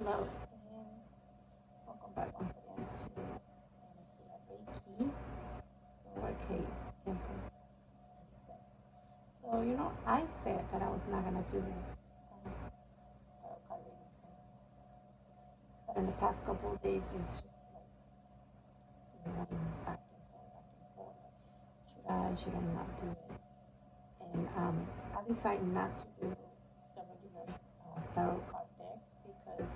Hello, and welcome back once again to Energia Reiki, lowercase Empress 87. So, I said that I was not going to do tarot card readings, but in the past couple of days, it's just like going back and forth, back and forth. Should I not do it? And I decided not to do the regular tarot card decks because,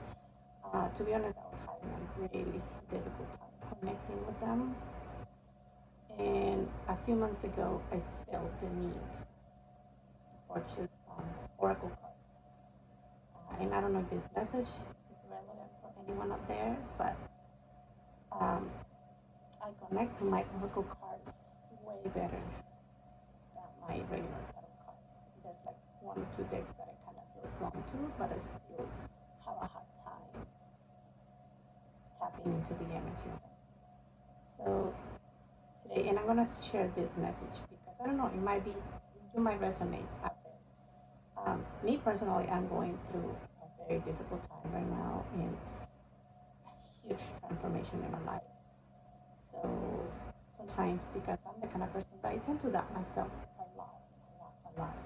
to be honest, I was having a really difficult time connecting with them. And a few months ago, I felt the need to purchase oracle cards. And I don't know if this message is relevant for anyone out there, but um, I connect to my oracle cards way better than my regular tarot cards. There's like one or two decks that I kind of feel drawn to, but I still have a hard time tapping into the energy. So today, and I'm gonna share this message because I don't know, you might resonate out there. Me personally, I'm going through a very difficult time right now and a huge transformation in my life. So sometimes, because I'm the kind of person that I tend to doubt myself a lot.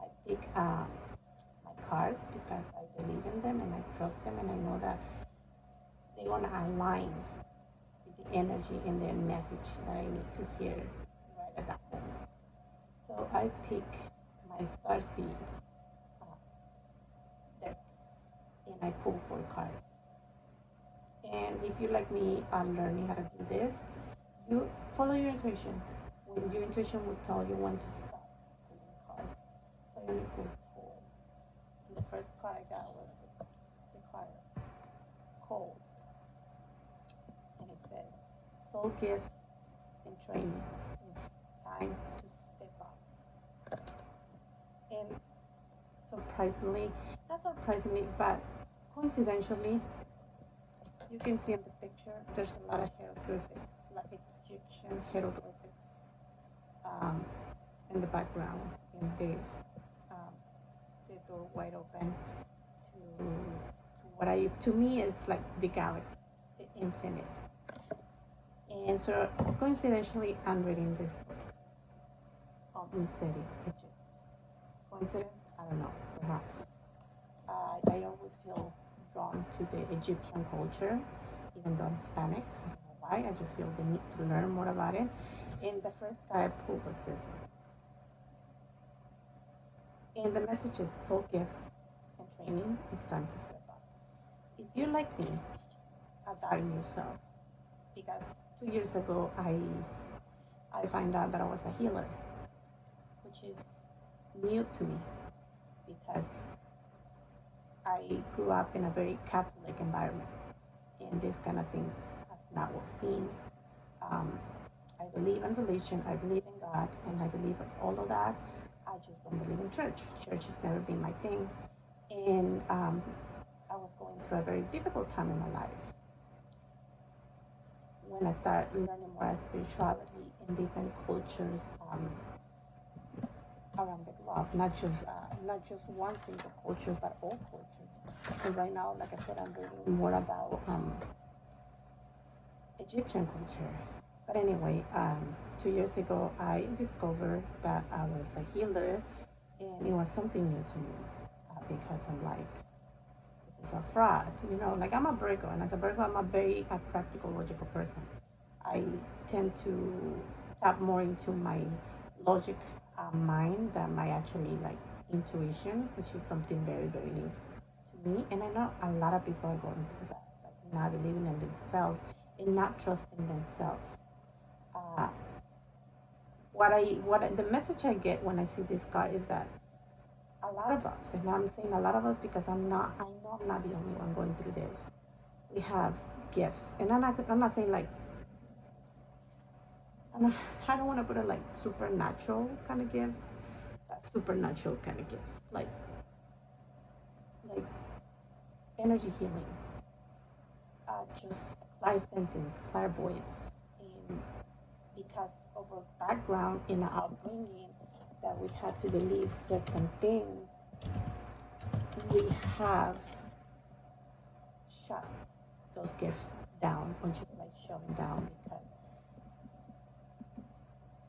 I pick my cards because I believe in them and I trust them and I know that they want to align with the energy and the message that I need to hear right at that moment. So I pick my star seed uh, deck and I pull 4 cards. And if you like me learning how to do this, you follow your intuition. When your intuition will tell you when to stop pulling cards. So I only pulled 4. And the first card I got was the card Cold. And it says, Soul gifts and training. It's time to step up. And surprisingly, not surprisingly, but coincidentally, you can see in the picture there's a lot of hieroglyphics, like Egyptian hieroglyphics, um, in the background, and um, the door wide open to what to me is like the galaxy, the infinite. And so coincidentally, I'm reading this book of Mystery Egypt. Coincidence? I don't know, perhaps. I always feel drawn to the Egyptian culture, even though I'm Hispanic. I don't know why. I just feel the need to learn more about it. And the first card I pulled was this one. And the message is soul gifts and training. It's time to step up. If you're like me, are doubting yourself, because 2 years ago I find out that I was a healer, which is new to me because I grew up in a very Catholic environment, and these kind of things have not worked in. Um, I believe in religion, I believe in God, and I believe in all of that. I just don't believe in church. Church has never been my thing, and I was going through a very difficult time in my life when I started learning more about spirituality in different cultures around the globe, not just one single culture, but all cultures. And right now, like I said, I'm reading more about Egyptian culture. But anyway, 2 years ago, I discovered that I was a healer, and it was something new to me because I'm like, this is a fraud. Like I'm a Virgo, and as a Virgo, I'm a very practical, logical person. I tend to tap more into my logic mind than my actually like intuition, which is something very, very new to me. And I know a lot of people are going through that, like not believing in themselves and not trusting themselves. Uh, the message I get when I see this card is that a lot of us, and I'm saying a lot of us because I know I'm not the only one going through this. We have gifts, and I'm not saying like, I don't want to put it like supernatural kind of gifts, but supernatural kind of gifts, like energy healing, just clairsentience, clairvoyance, and because of our background in our upbringing that we had to believe certain things, we have shut those gifts down or just like shut them down because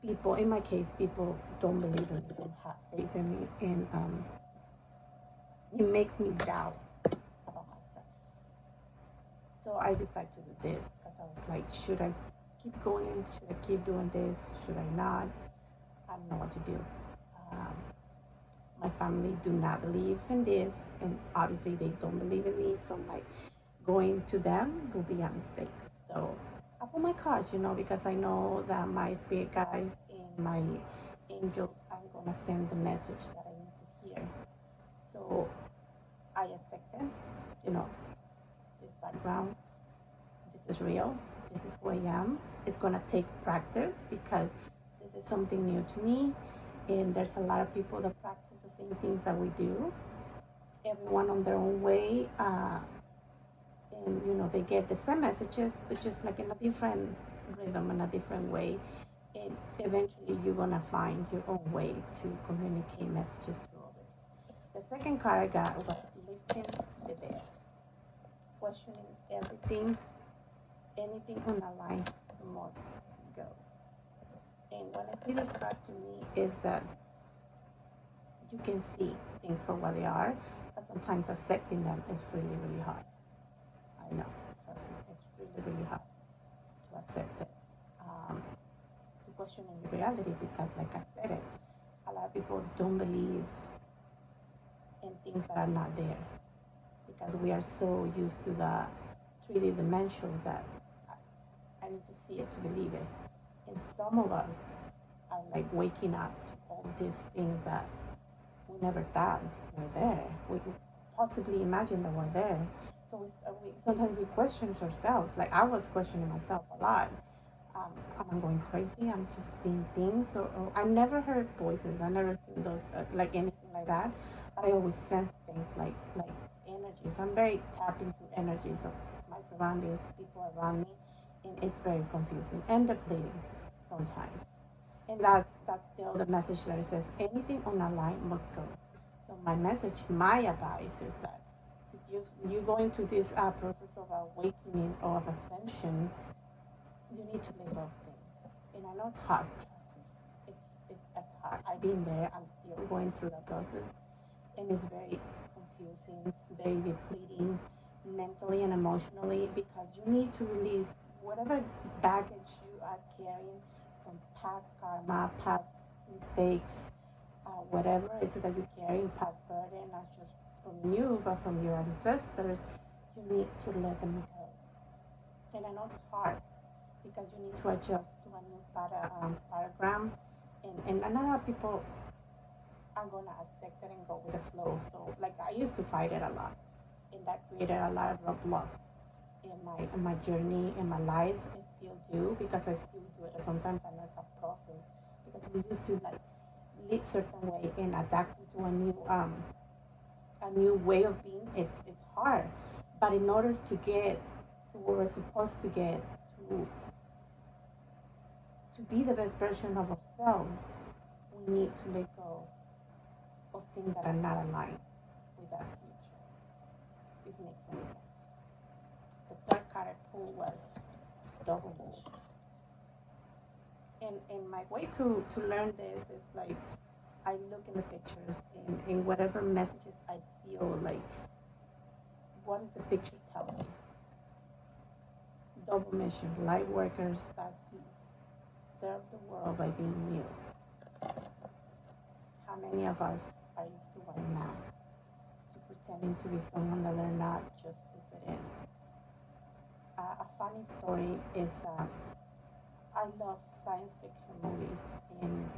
people, in my case, people don't believe in me, don't have faith in me, and it makes me doubt about myself. So I decided to do this because I was like, should I keep going? Should I keep doing this? Should I not? I don't know what to do. Um, my family do not believe in this, and obviously they don't believe in me. So I'm like, going to them will be a mistake. So I put my cards, because I know that my spirit guides and my angels are gonna send the message that I need to hear. So I accept them, you know, this background, this is real, this is who I am. It's gonna take practice because this is something new to me, and there's a lot of people that practice the same things that we do, everyone on their own way. And they get the same messages, but just like in a different rhythm, in a different way. And eventually you're gonna find your own way to communicate messages to others. The second card I got was lifting the veil, questioning everything, anything on a line must go. And when I see this card, to me is that you can see things for what they are, but sometimes accepting them is really, really hard. I know, trust me, it's really, really hard to accept it, to question in reality because, like I said it, a lot of people don't believe in things that are not there because we are so used to the 3D dimension that I need to see it to believe it. And some of us are like waking up to all these things that we never thought were there. We could possibly imagine that were there. So sometimes we question ourselves. Like I was questioning myself a lot. Am I going crazy? I'm just seeing things. Or I never heard voices. I never seen those like anything like that. But I always sense things like energies. I'm very tapped into energies of my surroundings, people around me, and it's very confusing and depleting sometimes. And that's the other message that it says anything on a line must go. So my message, my advice is that you go into this process of awakening or of ascension, you need to let go of things. And I know it's hard, trust me. It's hard. I've been there. I'm still going through that process, and it's very confusing, very depleting, mentally and emotionally, because you need to release whatever baggage you are carrying from past karma, past mistakes, whatever it is that you carry, past burden, not just from you, but from your ancestors, you need to let them go. And I know it's hard because you need to adjust to a new paradigm, and a lot of people are gonna accept it and go with the flow. So, like I used to fight it a lot, and that created a lot of roadblocks in my journey in my life. I still do because I still do it. Sometimes I know it's a process because we used to like live certain way and adapt to a new way of being. It's hard, but in order to get to where we're supposed to get to to be the best version of ourselves, we need to let go of things that are not aligned with our future. If it makes any sense. The third card I pulled was double vision. And my way to learn this is like I look in the pictures and whatever messages I feel like, what is the picture telling me? Double mission, light workers, star seed, serve the world by being you. How many of us are used to wearing masks, to pretending to be someone that they're not just to fit in? A funny story is that I love science fiction movies, and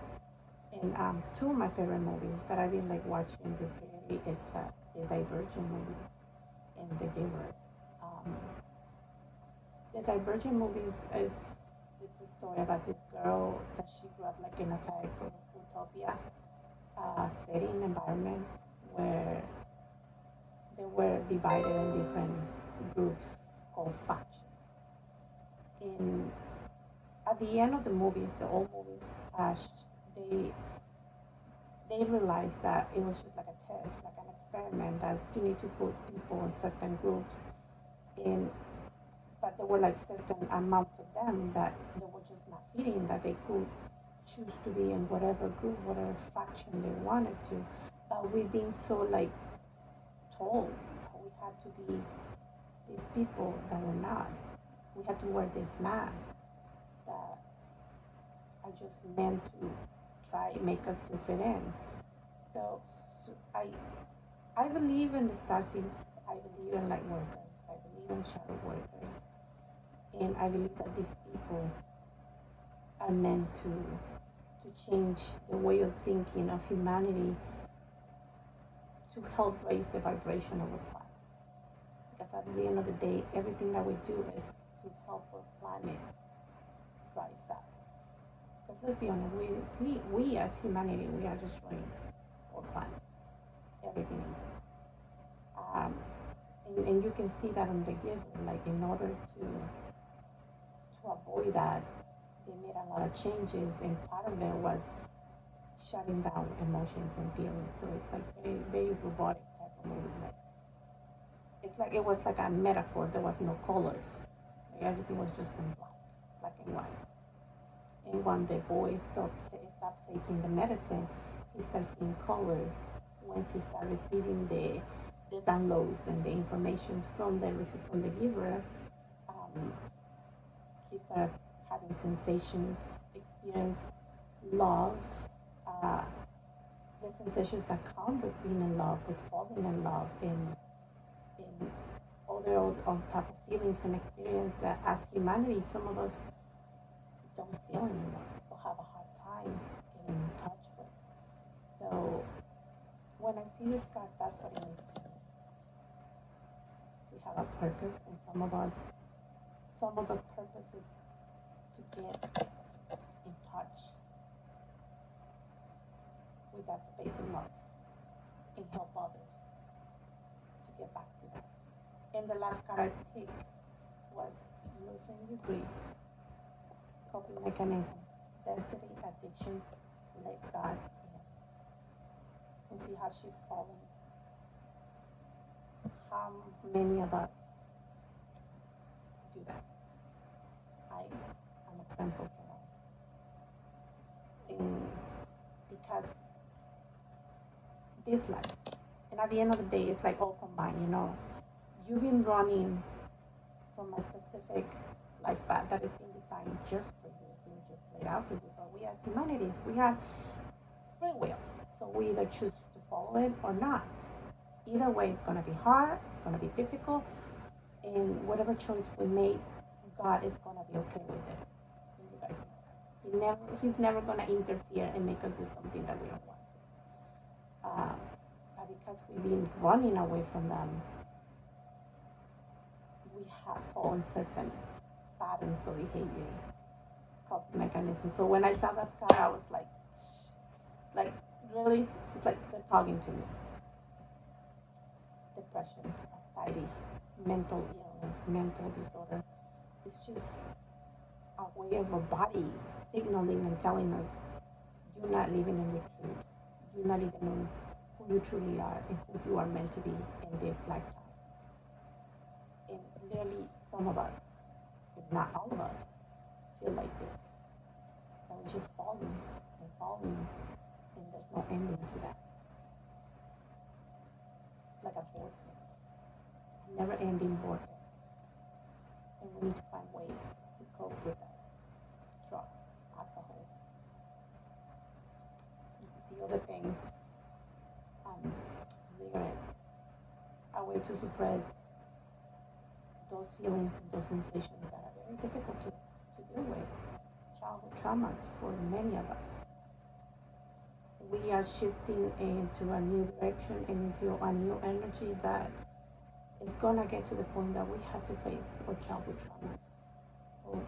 two of my favorite movies that I've been like watching repeatedly is the Divergent movies and The Giver. Um, the Divergent movies is it's a story about this girl that she grew up like in a type of utopia setting environment where they were divided in different groups called factions. And at the end of the movies, the old movies, they they realized that it was just like a test, like an experiment, that you need to put people in certain groups and but there were like certain amounts of them that they were just not fitting, that they could choose to be in whatever group, whatever faction they wanted to. But we being so like told that we had to be these people that we're not. We had to wear this mask that are just meant to try and make us to fit in. So, so I believe in the star seeds. I believe in light workers. I believe in shadow workers, and I believe that these people are meant to change the way of thinking of humanity to help raise the vibration of the planet. Because at the end of the day, everything that we do is to help our planet rise up. Because let's be honest, we as humanity, we are destroying our planet, everything in it. Um, and you can see that on the giver, like in order to avoid that, they made a lot of changes, and part of it was shutting down emotions and feelings. So it's like very robotic type of movie. Like, it's like it was like a metaphor. There was no colors. Like everything was just in black and white. And when the boy stopped taking the medicine, he started seeing colors. Once he started receiving the downloads and the information from the giver, um, he started having sensations, experience love, uh, the sensations that come with being in love, with falling in love, and other on top of feelings and experience that as humanity, some of us don't feel anymore or have a hard time getting in touch with. So when I see this card, that's what it means to me. We have a purpose, and some of us purpose is to get in touch with that space of love and help others to get back to that. And the last card I picked was losing your grief, coping mechanisms, density, addiction, let God in. And see how she's falling. How many of us do that? I am a example for that. And because this life, and at the end of the day, it's like all combined, you know. You've been running from a specific life path that is being designed just for you, it's been just laid out for you. But we as humanities, we have free will. So we either choose to follow it or not. Either way, it's going to be hard, it's going to be difficult, and whatever choice we make, God is going to be okay with it. He's never going to interfere and make us do something that we don't want to. But because we've been running away from them, we have fallen certain patterns of behavior, coping mechanisms. So when I saw that card, I was like really, it's like they're talking to me. Depression, anxiety, mental illness, mental disorder. It's just a way of a body signaling and telling us you're not living in your truth. You're not even in who you truly are and who you are meant to be in this lifetime. And clearly, some of us, if not all of us, feel like this. That we're just falling and falling, and there's no ending to that. It's like a vortex, a never-ending vortex. And we need to find ways to cope with that. Drugs, alcohol. The other things, cigarettes, a way to suppress those feelings and those sensations that are very difficult to deal with. Childhood traumas for many of us. We are shifting into a new direction and into a new energy that is gonna get to the point that we have to face our childhood traumas or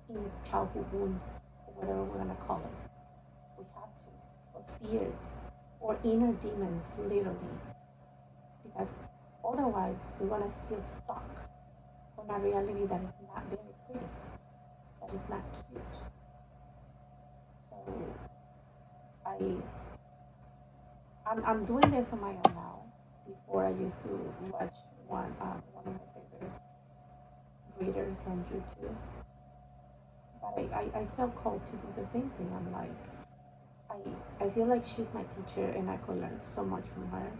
in childhood wounds or whatever we're gonna call it. We have to, or fears, or inner demons, literally, because otherwise we're gonna still stuck on a reality that is not very pretty, that is not cute. So I'm doing this on my own now. Before I used to watch one of my favorite readers on YouTube. But I felt called to do the same thing. I'm like, I feel like she's my teacher and I could learn so much from her.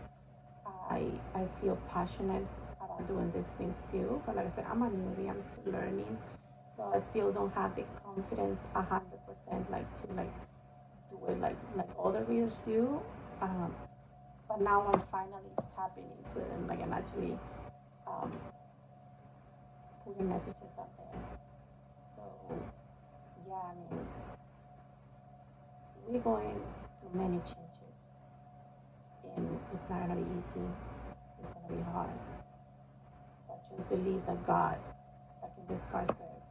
I feel passionate about doing these things too. But like I said, I'm a newbie. I'm still learning, so I still don't have the confidence 100% like to like do it like other readers do. Um, but now I'm finally tapping into it and like I'm actually um, putting messages up there. So yeah, I mean we're going through many changes and it's not gonna be easy. It's gonna be hard. But just believe that God, like in this card says,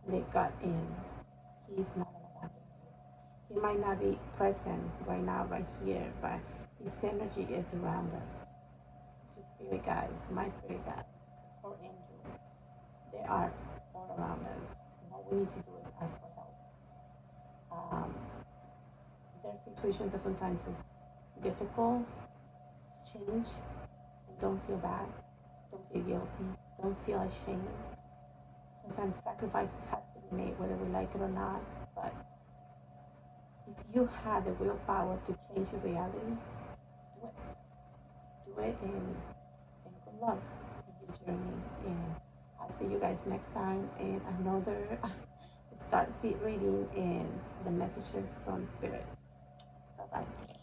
let God in. He's not gonna abandon you. He might not be present right now, right here, but His energy is around us. Your spirit guides, my spirit guides, or angels, they are all around us. What we need to do is ask for help. Um, there are situations that sometimes is difficult to change. And don't feel bad. Don't feel guilty. Don't feel ashamed. Sometimes sacrifices have to be made whether we like it or not. But if you have the willpower to change your reality, do it. Do it and good luck in your journey. And I'll see you guys next time in another Start Seed reading and the messages from Spirit. Bye bye.